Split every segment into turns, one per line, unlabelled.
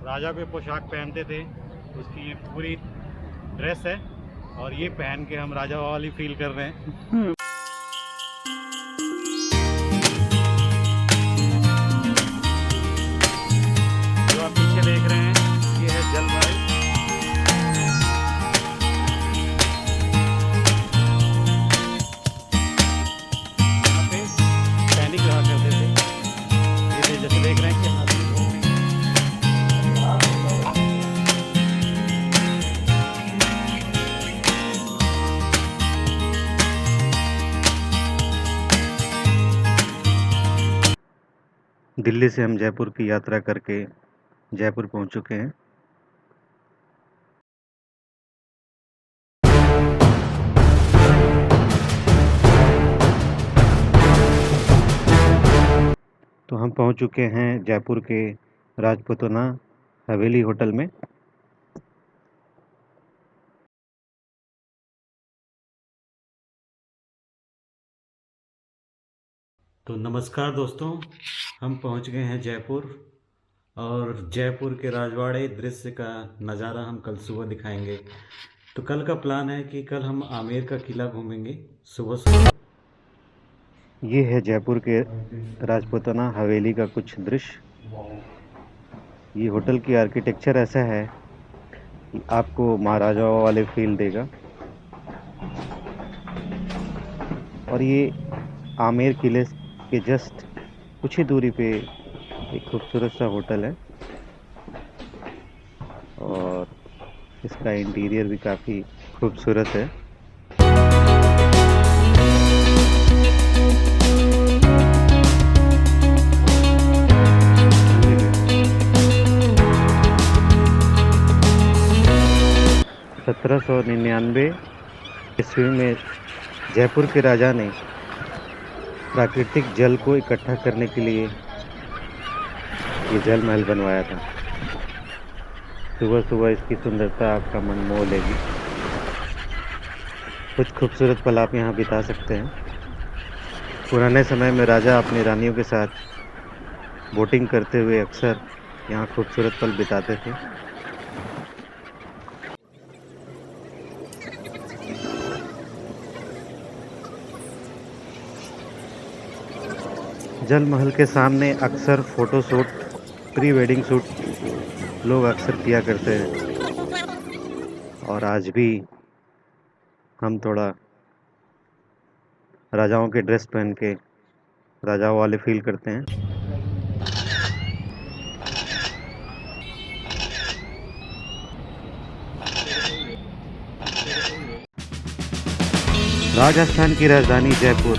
राजा के पोशाक पहनते थे उसकी ये पूरी ड्रेस है और ये पहन के हम राजा वाली फील कर रहे हैं। जो आप पीछे देख रहे हैं ये है जलमहल। यहाँ पे सैनिक रहा करते थे। ये जैसे देख रहे हैं कि हाथी घूम रही है। दिल्ली से हम जयपुर की यात्रा करके जयपुर पहुंच चुके हैं। तो हम पहुंच चुके हैं जयपुर के राजपूताना हवेली होटल में। तो नमस्कार दोस्तों, हम पहुंच गए हैं जयपुर और जयपुर के राजवाड़े दृश्य का नज़ारा हम कल सुबह दिखाएंगे। तो कल का प्लान है कि कल हम आमेर का किला घूमेंगे सुबह सुबह। ये है जयपुर के राजपूताना हवेली का कुछ दृश्य। ये होटल की आर्किटेक्चर ऐसा है कि आपको महाराजाओं वाले फील देगा। और ये आमेर किले के जस्ट कुछ ही दूरी पे एक खूबसूरत सा होटल है और इसका इंटीरियर भी काफ़ी खूबसूरत है। सत्रह 1799 ईस्वी में जयपुर के राजा ने प्राकृतिक जल को इकट्ठा करने के लिए ये जल महल बनवाया था। सुबह सुबह इसकी सुंदरता आपका मन मोह लेगी। कुछ खूबसूरत पल आप यहाँ बिता सकते हैं। पुराने समय में राजा अपनी रानियों के साथ बोटिंग करते हुए अक्सर यहाँ खूबसूरत पल बिताते थे। जल महल के सामने अक्सर photo shoot, pre wedding shoot लोग अक्सर किया करते हैं और आज भी हम थोड़ा राजाओं के ड्रेस पहन के राजाओं वाले फील करते हैं। राजस्थान की राजधानी जयपुर,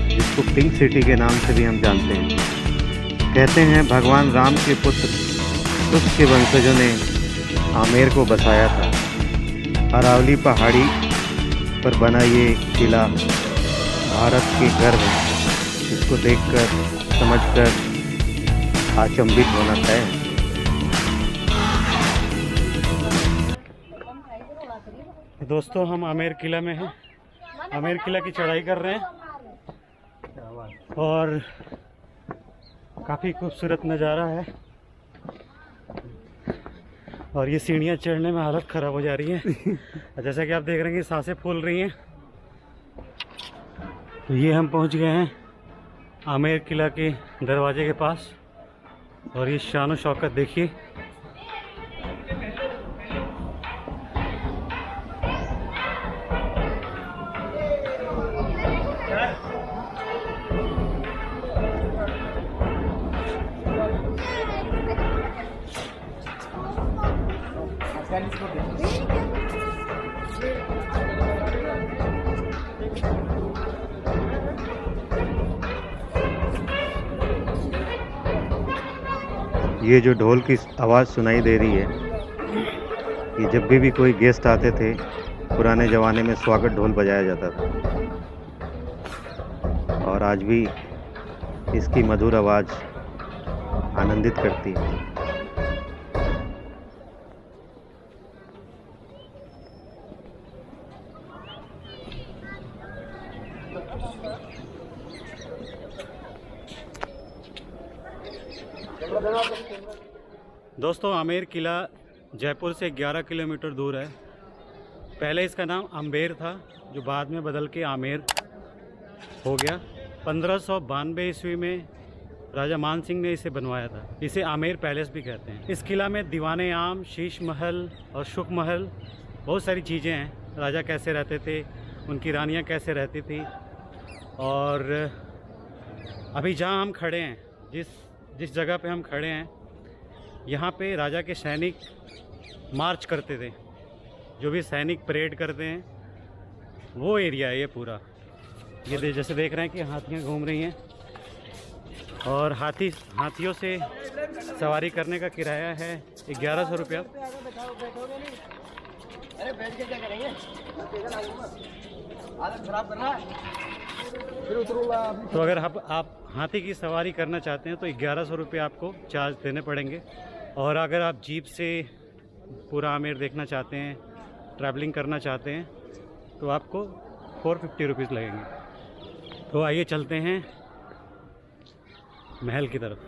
जिसको पिंक सिटी के नाम से भी हम जानते हैं। कहते हैं भगवान राम के पुत्र कुश के वंशजों ने आमेर को बसाया था। अरावली पहाड़ी पर बना ये किला भारत के गर्व है, जिसको देखकर समझकर अचंभित होना तय है। दोस्तों, हम आमेर किला में हैं। आमेर किला की चढ़ाई कर रहे हैं और काफ़ी खूबसूरत नज़ारा है और ये सीढ़ियाँ चढ़ने में हालत ख़राब हो जा रही है। जैसा कि आप देख रहे हैं कि सांसें फूल रही हैं। तो ये हम पहुंच गए हैं आमेर किला के दरवाजे के पास और ये शान और शौकत देखिए। ये जो ढोल की आवाज़ सुनाई दे रही है, ये जब भी कोई गेस्ट आते थे पुराने ज़माने में स्वागत ढोल बजाया जाता था और आज भी इसकी मधुर आवाज़ आनंदित करती है। दोस्तों आमेर किला जयपुर से 11 किलोमीटर दूर है। पहले इसका नाम अम्बेर था, जो बाद में बदल के आमेर हो गया। 1592 ईस्वी में राजा मान सिंह ने इसे बनवाया था। इसे आमेर पैलेस भी कहते हैं। इस किला में दीवाने आम, शीश महल और शुक महल, बहुत सारी चीज़ें हैं। राजा कैसे रहते थे, उनकी रानियाँ कैसे रहती थी। और अभी जहाँ हम खड़े हैं, जिस जगह पे हम खड़े हैं, यहाँ पे राजा के सैनिक मार्च करते थे। जो भी सैनिक परेड करते हैं वो एरिया है ये पूरा। ये जैसे देख रहे हैं कि हाथियाँ घूम रही हैं, और हाथियों से सवारी करने का किराया है 1100 रुपया।
अरे बैठ के क्या करेंगे? आदत खराब करना है, फिर उतरूंगा।
तो अगर आप हाथी की सवारी करना चाहते हैं तो 1100 रुपये आपको चार्ज देने पड़ेंगे। और अगर आप जीप से पूरा आमेर देखना चाहते हैं, ट्रैवलिंग करना चाहते हैं, तो आपको 450 रुपीज़ लगेंगे। तो आइए चलते हैं महल की तरफ।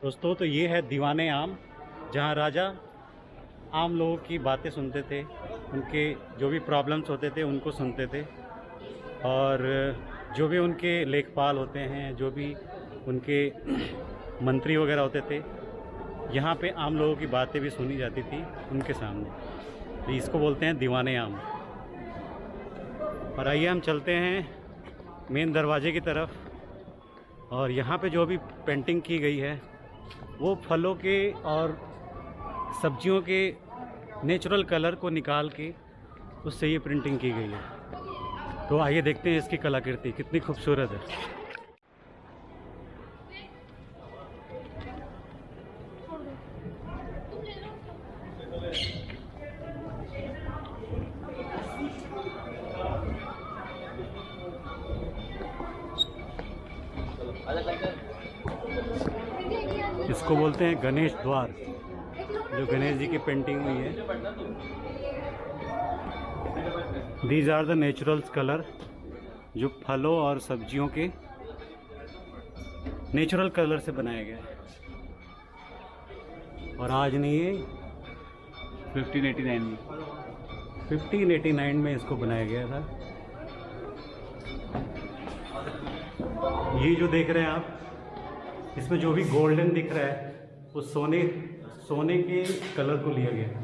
दोस्तों तो ये है दीवाने आम, जहाँ राजा आम लोगों की बातें सुनते थे, उनके जो भी प्रॉब्लम्स होते थे उनको सुनते थे। और जो भी उनके लेखपाल होते हैं, जो भी उनके मंत्री वगैरह होते थे, यहाँ पे आम लोगों की बातें भी सुनी जाती थी उनके सामने। तो इसको बोलते हैं दीवाने आम। और आइए हम चलते हैं मेन दरवाजे की तरफ। और यहाँ पे जो भी पेंटिंग की गई है वो फलों के और सब्जियों के नेचुरल कलर को निकाल के उससे ये प्रिंटिंग की गई है। तो आइए देखते हैं इसकी कलाकृति कितनी खूबसूरत है। इसको बोलते हैं गणेश द्वार, जो गणेश जी की पेंटिंग हुई है। These are the naturals colour, जो फलों और सब्जियों के नेचुरल कलर से बनाया गया है। और आज नहीं है, 1589 में इसको बनाया गया था। ये जो देख रहे हैं आप, इसमें जो भी गोल्डन दिख रहा है वो सोने के कलर को लिया गया है।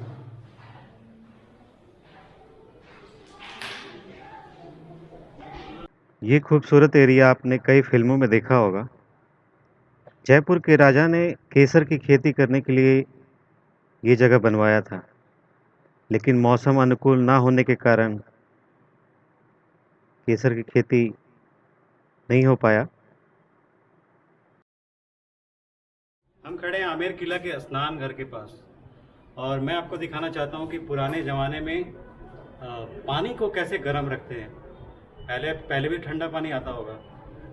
ये खूबसूरत एरिया आपने कई फिल्मों में देखा होगा। जयपुर के राजा ने केसर की खेती करने के लिए ये जगह बनवाया था, लेकिन मौसम अनुकूल ना होने के कारण केसर की खेती नहीं हो पाया। हम खड़े हैं आमेर किला के स्नान घर के पास, और मैं आपको दिखाना चाहता हूँ कि पुराने ज़माने में पानी को कैसे गर्म रखते हैं। पहले भी ठंडा पानी आता होगा,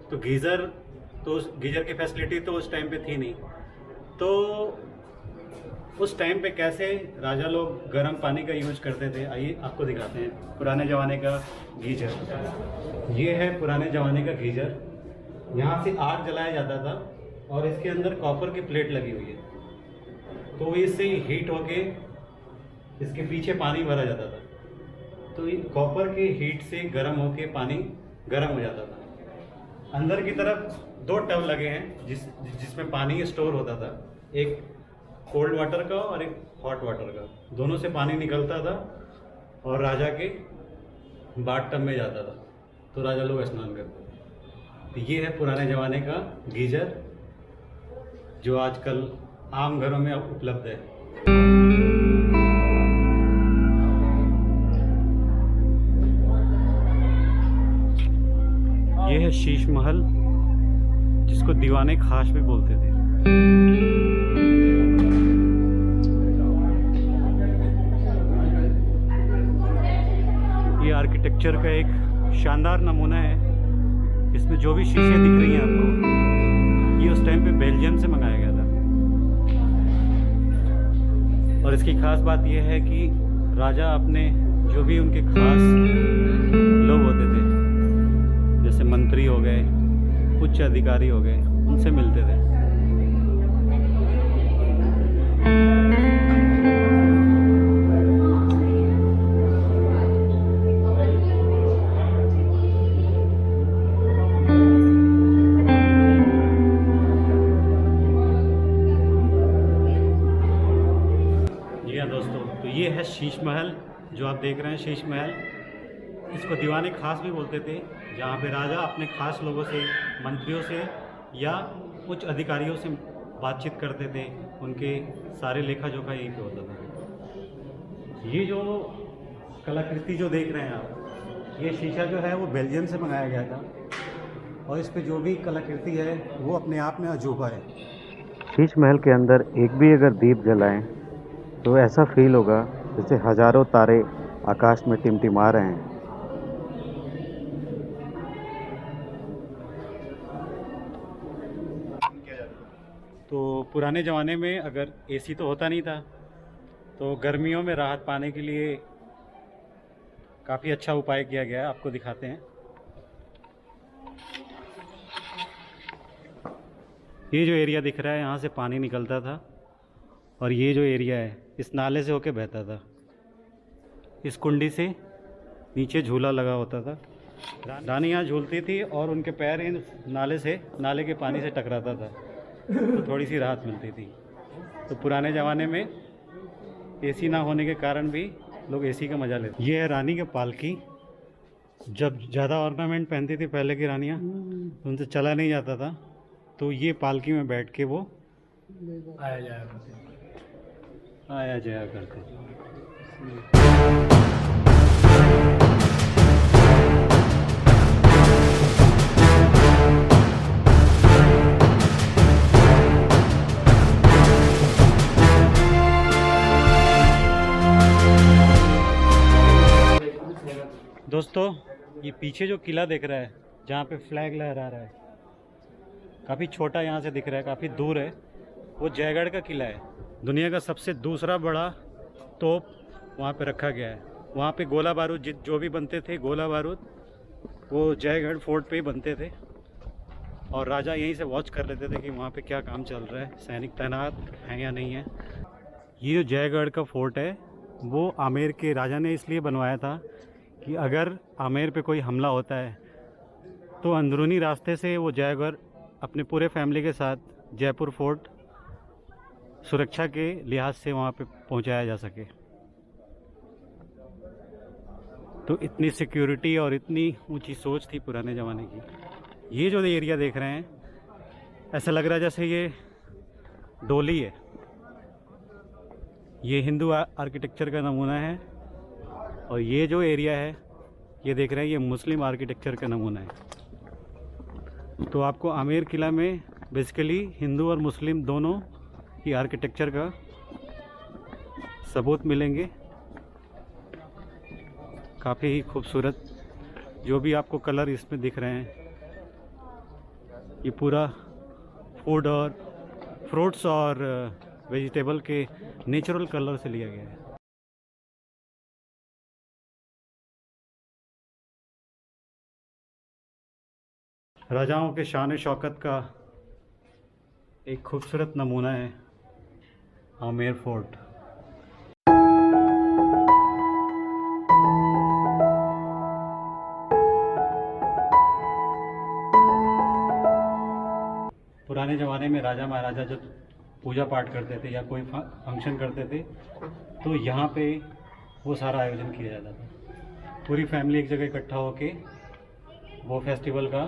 तो गीज़र की फैसिलिटी तो उस टाइम पे थी नहीं। तो उस टाइम पे कैसे राजा लोग गर्म पानी का यूज करते थे, आइए आपको दिखाते हैं पुराने ज़माने का गीजर। ये है पुराने ज़माने का गीजर। यहाँ से आग जलाया जाता था और इसके अंदर कॉपर की प्लेट लगी हुई है, तो इससे हीट होके इसके पीछे पानी भरा जाता था। तो ये कॉपर के हीट से गर्म होके पानी गर्म हो जाता था। अंदर की तरफ 2 टब लगे हैं जिसमें पानी स्टोर होता था, एक कोल्ड वाटर का और एक हॉट वाटर का। दोनों से पानी निकलता था और राजा के बाथ टब में जाता था, तो राजा लोग स्नान करते थे। तो ये है पुराने ज़माने का गीजर, जो आजकल आम घरों में उपलब्ध है। ये है शीश महल, जिसको दीवाने खास भी बोलते थे। ये आर्किटेक्चर का एक शानदार नमूना है। इसमें जो भी शीशे दिख रही हैं आपको, ये उस टाइम पे बेल्जियम से मंगाया गया था। और इसकी खास बात यह है कि राजा अपने जो भी उनके खास लोग होते थे, जैसे मंत्री हो गए, उच्च अधिकारी हो गए, उनसे मिलते थे। जी हाँ दोस्तों, तो ये है शीश महल जो आप देख रहे हैं। शीश महल, इसको दीवाने खास भी बोलते थे, जहाँ पे राजा अपने खास लोगों से, मंत्रियों से या उच्च अधिकारियों से बातचीत करते थे। उनके सारे लेखा जोखा यहीं पे होता था। ये जो कलाकृति जो देख रहे हैं आप, ये शीशा जो है वो बेल्जियम से मंगाया गया था, और इस पे जो भी कलाकृति है वो अपने आप में अजूबा है।
शीश महल के अंदर एक भी अगर दीप जलाएं तो ऐसा फील होगा जैसे हजारों तारे आकाश में टिमटिमा रहे हैं।
तो पुराने ज़माने में अगर एसी तो होता नहीं था, तो गर्मियों में राहत पाने के लिए काफ़ी अच्छा उपाय किया गया है। आपको दिखाते हैं। ये जो एरिया दिख रहा है, यहाँ से पानी निकलता था, और ये जो एरिया है इस नाले से होके बहता था। इस कुंडी से नीचे झूला लगा होता था, रानी यहाँ झूलती थी और उनके पैर इन नाले के पानी से टकराता था, तो थोड़ी सी राहत मिलती थी। तो पुराने ज़माने में एसी ना होने के कारण भी लोग एसी का मज़ा लेते। ये है रानी की पालकी। जब ज़्यादा ऑर्नामेंट पहनती थी पहले की रानियाँ, तो उनसे चला नहीं जाता था, तो ये पालकी में बैठ के वो आया जाया करते। दोस्तों, ये पीछे जो किला दिख रहा है, जहाँ पे फ्लैग लहरा रहा है, काफ़ी छोटा यहाँ से दिख रहा है, काफ़ी दूर है, वो जयगढ़ का किला है। दुनिया का सबसे दूसरा बड़ा तोप वहाँ पे रखा गया है। वहाँ पे गोला बारूद जो भी बनते थे, गोला बारूद वो जयगढ़ फोर्ट पे ही बनते थे, और राजा यहीं से वॉच कर लेते थे कि वहाँ पे क्या काम चल रहा है, सैनिक तैनात हैं या नहीं है। ये जो जयगढ़ का फोर्ट है, वो आमेर के राजा ने इसलिए बनवाया था कि अगर आमेर पे कोई हमला होता है तो अंदरूनी रास्ते से वो जयगढ़ अपने पूरे फैमिली के साथ जयपुर फोर्ट सुरक्षा के लिहाज से वहाँ पे पहुँचाया जा सके। तो इतनी सिक्योरिटी और इतनी ऊंची सोच थी पुराने ज़माने की। ये जो एरिया देख रहे हैं, ऐसा लग रहा है जैसे ये डोली है। ये हिंदू आर्किटेक्चर का नमूना है, और ये जो एरिया है ये देख रहे हैं, ये मुस्लिम आर्किटेक्चर का नमूना है। तो आपको आमेर किला में बेसिकली हिंदू और मुस्लिम दोनों की आर्किटेक्चर का सबूत मिलेंगे। काफ़ी ही खूबसूरत जो भी आपको कलर इसमें दिख रहे हैं, ये पूरा फूड और फ्रूट्स और वेजिटेबल के नेचुरल कलर से लिया गया है। राजाओं के शान शौकत का एक खूबसूरत नमूना है आमेर फोर्ट। पुराने ज़माने में राजा महाराजा जब पूजा पाठ करते थे या कोई फंक्शन करते थे, तो यहाँ पे वो सारा आयोजन किया जाता था। पूरी फैमिली एक जगह इकट्ठा होके वो फेस्टिवल का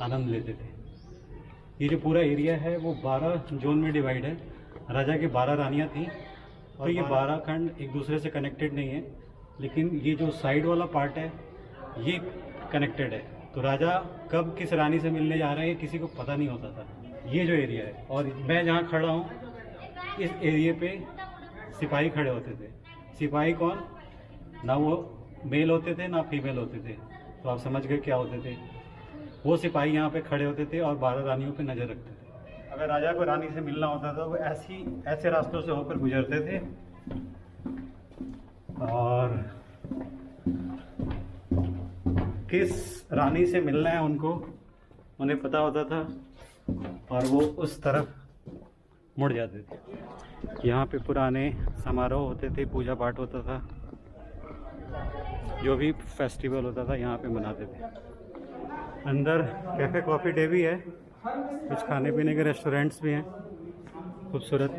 आनंद लेते थे। ये जो पूरा एरिया है वो 12 जोन में डिवाइड है। राजा की 12 रानियाँ थीं, और ये 12 खंड एक दूसरे से कनेक्टेड नहीं है, लेकिन ये जो साइड वाला पार्ट है ये कनेक्टेड है। तो राजा कब किस रानी से मिलने जा रहे हैं किसी को पता नहीं होता था। ये जो एरिया है, और मैं जहाँ खड़ा हूँ इस एरिया पे सिपाही खड़े होते थे। सिपाही कौन, ना वो मेल होते थे ना फीमेल होते थे, तो आप समझ गए क्या होते थे। वो सिपाही यहाँ पे खड़े होते थे और 12 रानियों पे नज़र रखते थे। अगर राजा को रानी से मिलना होता था वो ऐसे रास्तों से होकर गुजरते थे, और किस रानी से मिलना है उन्हें पता होता था, और वो उस तरफ मुड़ जाते थे। यहाँ पे पुराने समारोह होते थे, पूजा पाठ होता था, जो भी फेस्टिवल होता था यहाँ पे मनाते थे। अंदर कैफ़े कॉफ़ी डे भी है, कुछ खाने पीने के रेस्टोरेंट्स भी हैं खूबसूरत।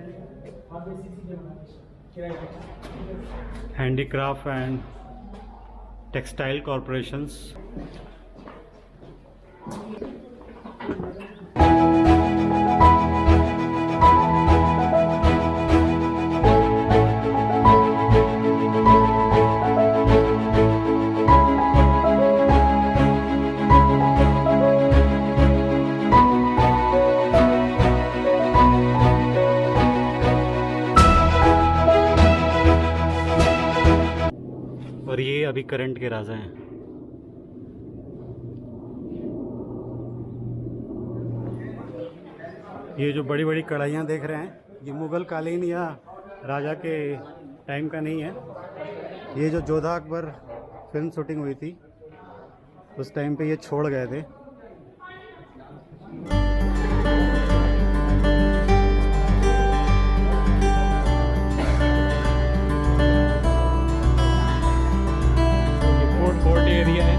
Handicraft and textile corporations. और ये अभी करंट के राजा हैं। ये जो बड़ी बड़ी कढ़ाइयाँ देख रहे हैं, ये मुग़ल कालीन या राजा के टाइम का नहीं है। ये जो जोधा अकबर फिल्म शूटिंग हुई थी उस टाइम पे ये छोड़ गए थे। फोर्ट एरिया है।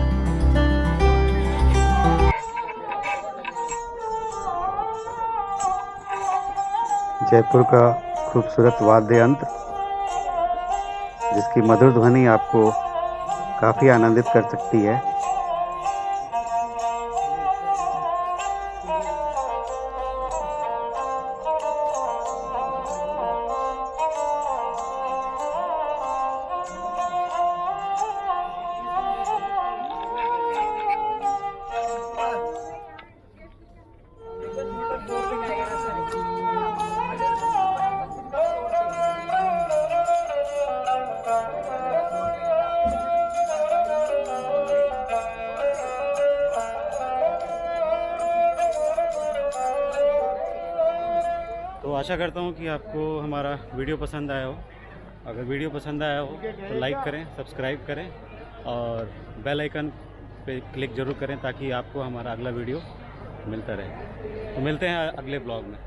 जयपुर का खूबसूरत वाद्य यंत्र, जिसकी मधुर ध्वनि आपको काफ़ी आनंदित कर सकती है।
तो आशा करता हूँ कि आपको हमारा वीडियो पसंद आया हो। अगर वीडियो पसंद आया हो तो लाइक करें, सब्सक्राइब करें और बेल आइकन पे क्लिक ज़रूर करें ताकि आपको हमारा अगला वीडियो मिलता रहे। तो मिलते हैं अगले ब्लॉग में।